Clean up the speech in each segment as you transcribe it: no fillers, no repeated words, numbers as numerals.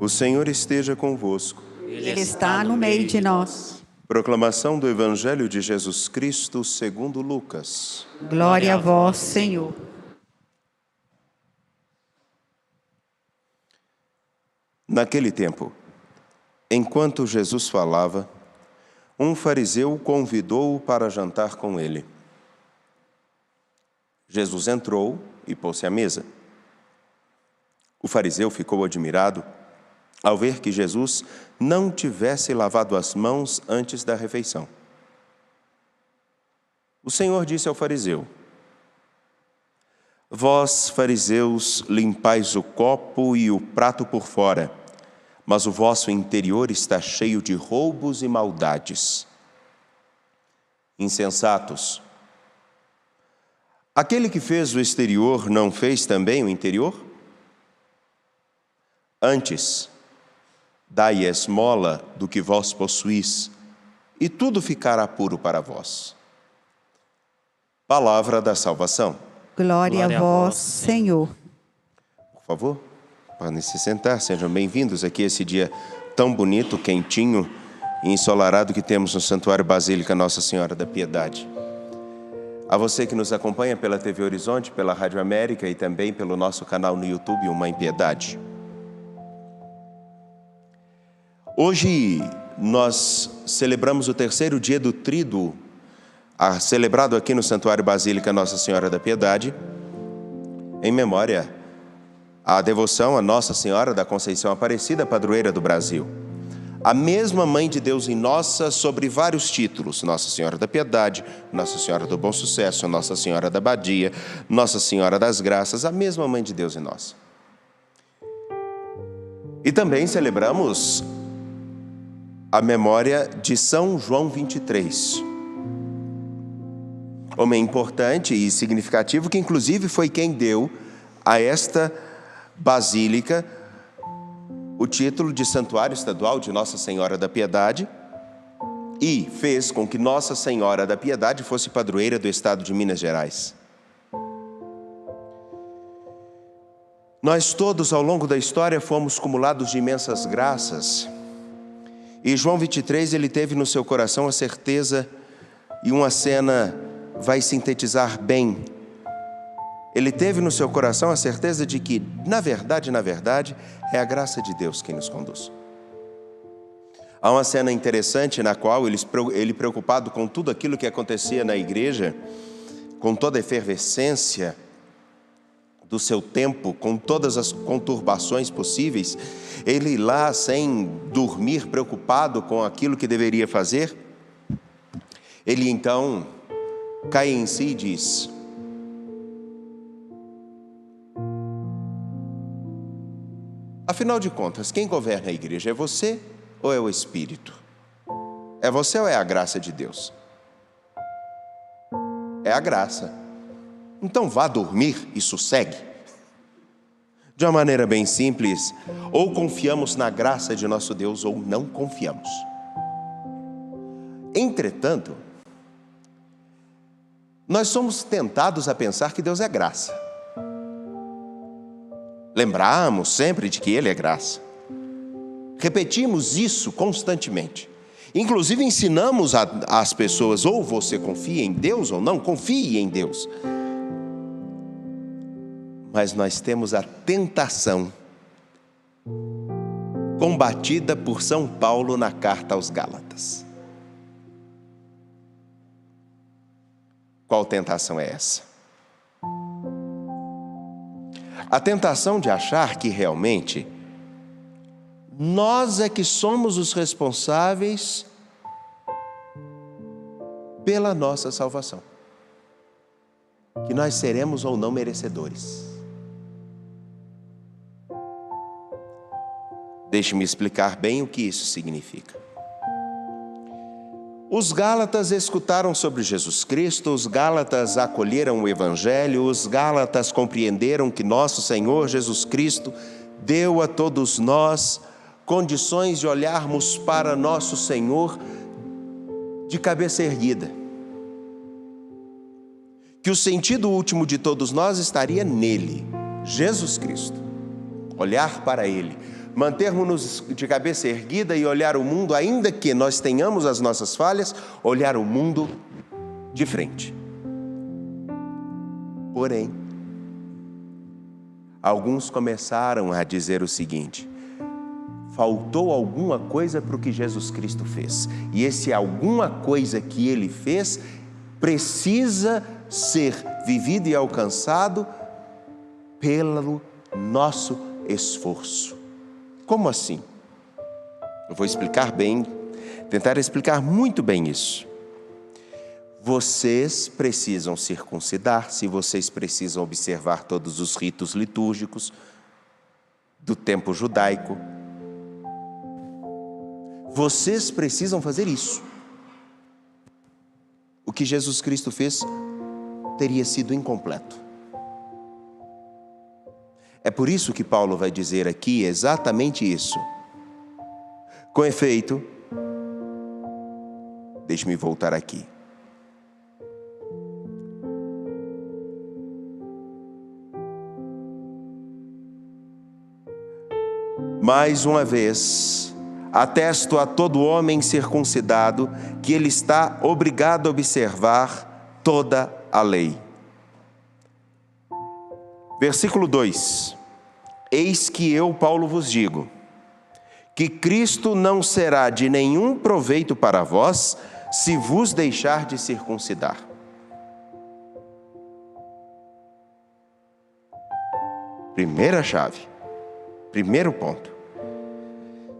O Senhor esteja convosco. Ele está no meio de nós. Proclamação do Evangelho de Jesus Cristo segundo Lucas. Glória a vós, Senhor. Naquele tempo, enquanto Jesus falava, um fariseu convidou-o para jantar com ele. Jesus entrou e pôs-se à mesa. O fariseu ficou admirado ao ver que Jesus não tivesse lavado as mãos antes da refeição. O Senhor disse ao fariseu: Vós, fariseus, limpais o copo e o prato por fora, mas o vosso interior está cheio de roubos e maldades. Insensatos! Aquele que fez o exterior não fez também o interior? Antes, dai esmola do que vós possuís, e tudo ficará puro para vós. Palavra da salvação. Glória a vós, Senhor. Por favor, podem se sentar, sejam bem-vindos aqui esse dia tão bonito, quentinho e ensolarado que temos no Santuário Basílica Nossa Senhora da Piedade. A você que nos acompanha pela TV Horizonte, pela Rádio América e também pelo nosso canal no YouTube, Uma em Piedade. Hoje nós celebramos o terceiro dia do Tríduo, celebrado aqui no Santuário Basílica Nossa Senhora da Piedade, em memória à devoção a Nossa Senhora da Conceição Aparecida, padroeira do Brasil. A mesma Mãe de Deus em nossa, sobre vários títulos: Nossa Senhora da Piedade, Nossa Senhora do Bom Sucesso, Nossa Senhora da Abadia, Nossa Senhora das Graças, a mesma Mãe de Deus em nossa. E também celebramos a memória de São João 23, homem importante e significativo, que inclusive foi quem deu a esta basílica o título de Santuário Estadual de Nossa Senhora da Piedade e fez com que Nossa Senhora da Piedade fosse padroeira do estado de Minas Gerais. Nós todos, ao longo da história, fomos cumulados de imensas graças. E João 23, ele teve no seu coração a certeza, e uma cena vai sintetizar bem. Ele teve no seu coração a certeza de que, na verdade, é a graça de Deus quem nos conduz. Há uma cena interessante na qual ele preocupado com tudo aquilo que acontecia na igreja, com toda a efervescência do seu tempo, com todas as conturbações possíveis, ele lá sem dormir, preocupado com aquilo que deveria fazer, ele então cai em si e diz: afinal de contas, quem governa a igreja é você ou é o Espírito? É você ou é a graça de Deus? É a graça. Então vá dormir e sossegue. De uma maneira bem simples, ou confiamos na graça de nosso Deus ou não confiamos. Entretanto, nós somos tentados a pensar que Deus é graça. Lembramos sempre de que Ele é graça. Repetimos isso constantemente. Inclusive ensinamos às pessoas: ou você confia em Deus ou não confie em Deus. Mas nós temos a tentação combatida por São Paulo na carta aos Gálatas. Qual tentação é essa? A tentação de achar que realmente nós é que somos os responsáveis pela nossa salvação, que nós seremos ou não merecedores. Deixe-me explicar bem o que isso significa. Os Gálatas escutaram sobre Jesus Cristo, os Gálatas acolheram o Evangelho, os Gálatas compreenderam que nosso Senhor Jesus Cristo deu a todos nós condições de olharmos para nosso Senhor de cabeça erguida. Que o sentido último de todos nós estaria nele, Jesus Cristo. Olhar para Ele, mantermos-nos de cabeça erguida e olhar o mundo, ainda que nós tenhamos as nossas falhas, olhar o mundo de frente. Porém, alguns começaram a dizer o seguinte: faltou alguma coisa para o que Jesus Cristo fez. E esse alguma coisa que Ele fez precisa ser vivido e alcançado pelo nosso esforço. Como assim? Eu vou explicar bem, tentar explicar muito bem isso. Vocês precisam circuncidar-se, vocês precisam observar todos os ritos litúrgicos do tempo judaico. Vocês precisam fazer isso. O que Jesus Cristo fez teria sido incompleto. É por isso que Paulo vai dizer aqui exatamente isso. Com efeito, deixe-me voltar aqui. Mais uma vez, atesto a todo homem circuncidado que ele está obrigado a observar toda a lei. Versículo 2: Eis que eu, Paulo, vos digo, que Cristo não será de nenhum proveito para vós, se vos deixar de circuncidar. Primeira chave, primeiro ponto.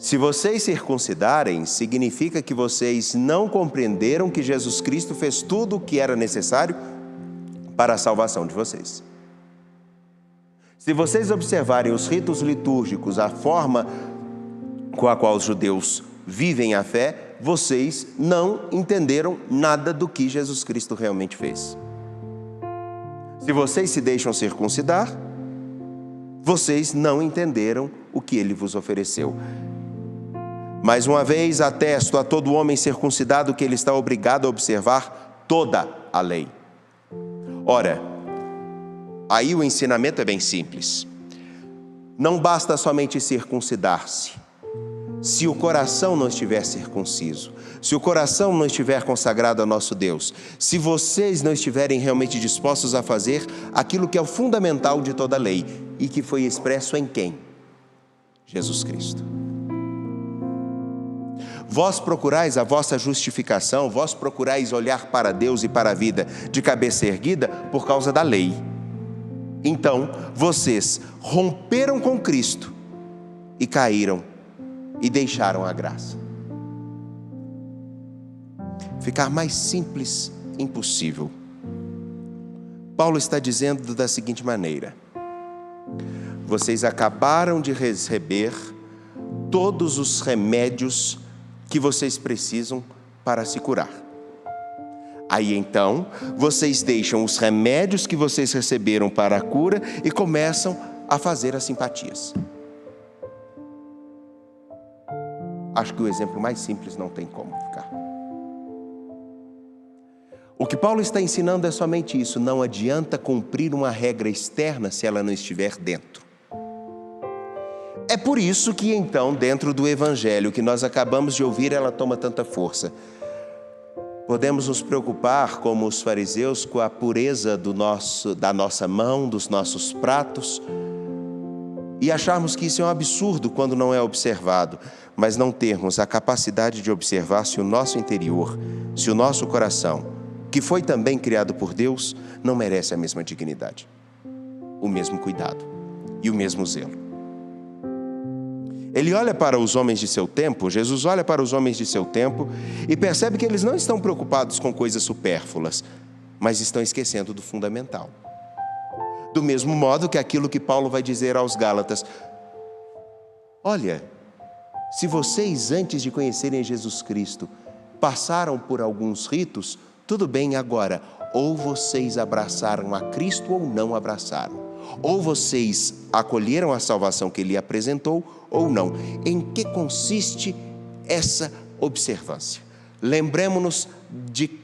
Se vocês circuncidarem, significa que vocês não compreenderam que Jesus Cristo fez tudo o que era necessário para a salvação de vocês. Se vocês observarem os ritos litúrgicos, a forma com a qual os judeus vivem a fé, vocês não entenderam nada do que Jesus Cristo realmente fez. Se vocês se deixam circuncidar, vocês não entenderam o que Ele vos ofereceu. Mais uma vez, atesto a todo homem circuncidado que ele está obrigado a observar toda a lei. Ora, aí o ensinamento é bem simples. Não basta somente circuncidar-se. Se o coração não estiver circunciso, se o coração não estiver consagrado a nosso Deus, se vocês não estiverem realmente dispostos a fazer aquilo que é o fundamental de toda a lei e que foi expresso em quem? Jesus Cristo. Vós procurais a vossa justificação, vós procurais olhar para Deus e para a vida de cabeça erguida por causa da lei. Então, vocês romperam com Cristo e caíram e deixaram a graça. Ficar mais simples, impossível. Paulo está dizendo da seguinte maneira: vocês acabaram de receber todos os remédios que vocês precisam para se curar. Aí então, vocês deixam os remédios que vocês receberam para a cura e começam a fazer as simpatias. Acho que o exemplo mais simples não tem como ficar. O que Paulo está ensinando é somente isso: não adianta cumprir uma regra externa se ela não estiver dentro. É por isso que então, dentro do Evangelho que nós acabamos de ouvir, ela toma tanta força. Podemos nos preocupar, como os fariseus, com a pureza da nossa mão, dos nossos pratos, e acharmos que isso é um absurdo quando não é observado, mas não termos a capacidade de observar se o nosso interior, se o nosso coração, que foi também criado por Deus, não merece a mesma dignidade, o mesmo cuidado e o mesmo zelo. Ele olha para os homens de seu tempo, Jesus olha para os homens de seu tempo e percebe que eles não estão preocupados com coisas supérfluas, mas estão esquecendo do fundamental. Do mesmo modo que aquilo que Paulo vai dizer aos Gálatas: olha, se vocês antes de conhecerem Jesus Cristo passaram por alguns ritos, tudo bem, agora, ou vocês abraçaram a Cristo ou não abraçaram. Ou vocês acolheram a salvação que Ele apresentou ou não. Em que consiste essa observância? Lembremos-nos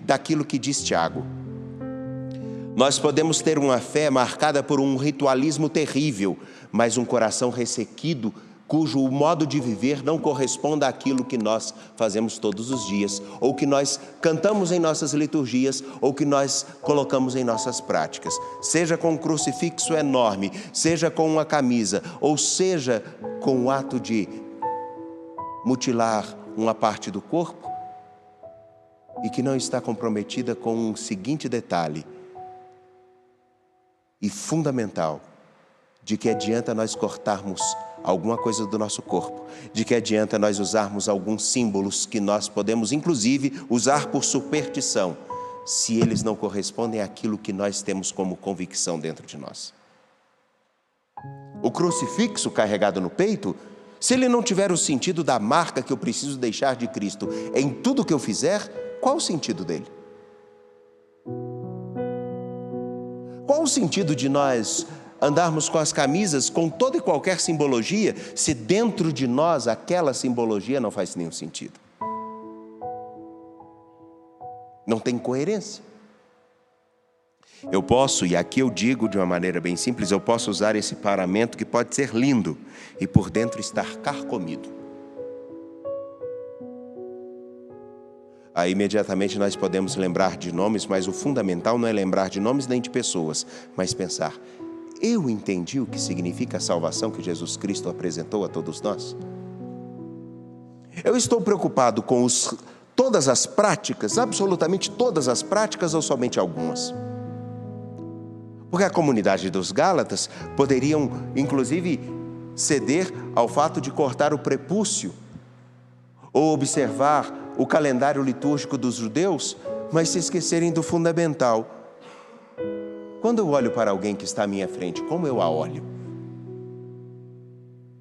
daquilo que diz Tiago. Nós podemos ter uma fé marcada por um ritualismo terrível, mas um coração ressequido cujo modo de viver não corresponda àquilo que nós fazemos todos os dias, ou que nós cantamos em nossas liturgias, ou que nós colocamos em nossas práticas. Seja com um crucifixo enorme, seja com uma camisa, ou seja com o ato de mutilar uma parte do corpo, e que não está comprometida com um seguinte detalhe, e fundamental, de que adianta nós cortarmos alguma coisa do nosso corpo, de que adianta nós usarmos alguns símbolos que nós podemos, inclusive, usar por superstição, se eles não correspondem àquilo que nós temos como convicção dentro de nós. O crucifixo carregado no peito, se ele não tiver o sentido da marca que eu preciso deixar de Cristo em tudo que eu fizer, qual o sentido dele? Qual o sentido de nós andarmos com as camisas com toda e qualquer simbologia, se dentro de nós aquela simbologia não faz nenhum sentido? Não tem coerência. Eu posso, e aqui eu digo de uma maneira bem simples, eu posso usar esse paramento que pode ser lindo e por dentro estar carcomido. Aí imediatamente nós podemos lembrar de nomes, mas o fundamental não é lembrar de nomes nem de pessoas, mas pensar: eu entendi o que significa a salvação que Jesus Cristo apresentou a todos nós? Eu estou preocupado com todas as práticas, absolutamente todas as práticas, ou somente algumas? Porque a comunidade dos Gálatas poderiam, inclusive, ceder ao fato de cortar o prepúcio, ou observar o calendário litúrgico dos judeus, mas se esquecerem do fundamental. Quando eu olho para alguém que está à minha frente, como eu a olho?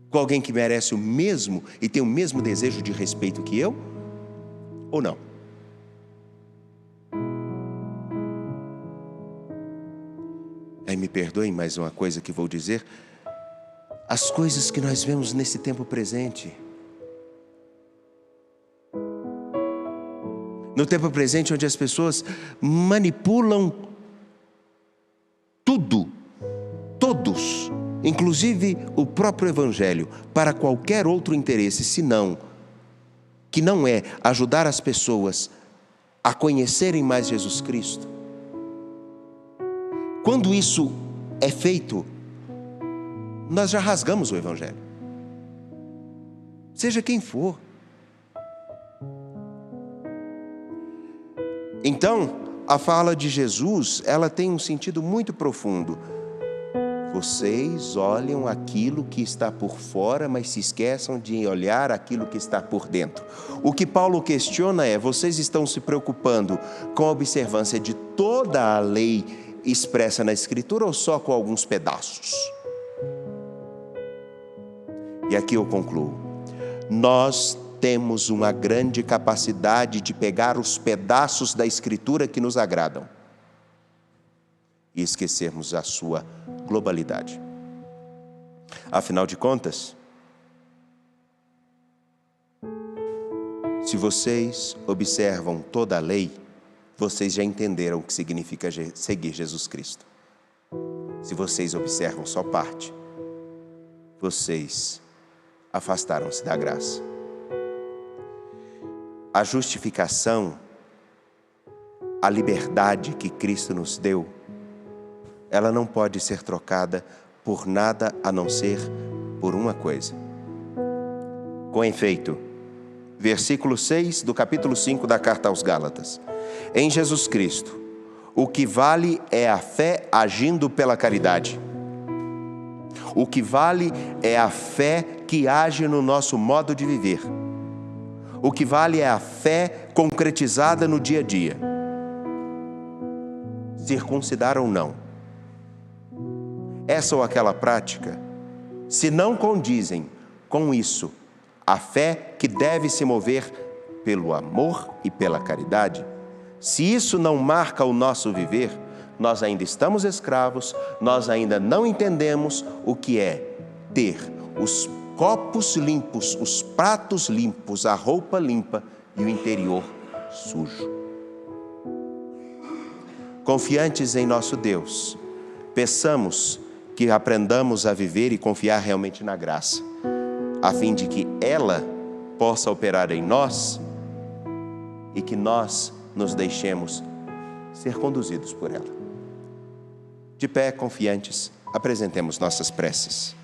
Com alguém que merece o mesmo e tem o mesmo desejo de respeito que eu? Ou não? Aí me perdoem mais uma coisa que vou dizer. As coisas que nós vemos nesse tempo presente. No tempo presente onde as pessoas manipulam tudo, todos, inclusive o próprio Evangelho, para qualquer outro interesse, senão que não é ajudar as pessoas a conhecerem mais Jesus Cristo. Quando isso é feito, nós já rasgamos o Evangelho. Seja quem for. Então, a fala de Jesus, ela tem um sentido muito profundo. Vocês olham aquilo que está por fora, mas se esqueçam de olhar aquilo que está por dentro. O que Paulo questiona é: vocês estão se preocupando com a observância de toda a lei expressa na Escritura ou só com alguns pedaços? E aqui eu concluo. Nós temos uma grande capacidade de pegar os pedaços da Escritura que nos agradam e esquecermos a sua globalidade. Afinal de contas, se vocês observam toda a lei, vocês já entenderam o que significa seguir Jesus Cristo. Se vocês observam só parte, vocês afastaram-se da graça. A justificação, a liberdade que Cristo nos deu, ela não pode ser trocada por nada a não ser por uma coisa. Com efeito, versículo 6 do capítulo 5 da carta aos Gálatas. Em Jesus Cristo, o que vale é a fé agindo pela caridade. O que vale é a fé que age no nosso modo de viver. O que vale é a fé concretizada no dia a dia. Circuncidar ou não. Essa ou aquela prática, se não condizem com isso, a fé que deve se mover pelo amor e pela caridade, se isso não marca o nosso viver, nós ainda estamos escravos, nós ainda não entendemos o que é ter os copos limpos, os pratos limpos, a roupa limpa e o interior sujo. Confiantes em nosso Deus, peçamos que aprendamos a viver e confiar realmente na graça. a fim de que ela possa operar em nós e que nós nos deixemos ser conduzidos por ela. De pé, confiantes, apresentemos nossas preces.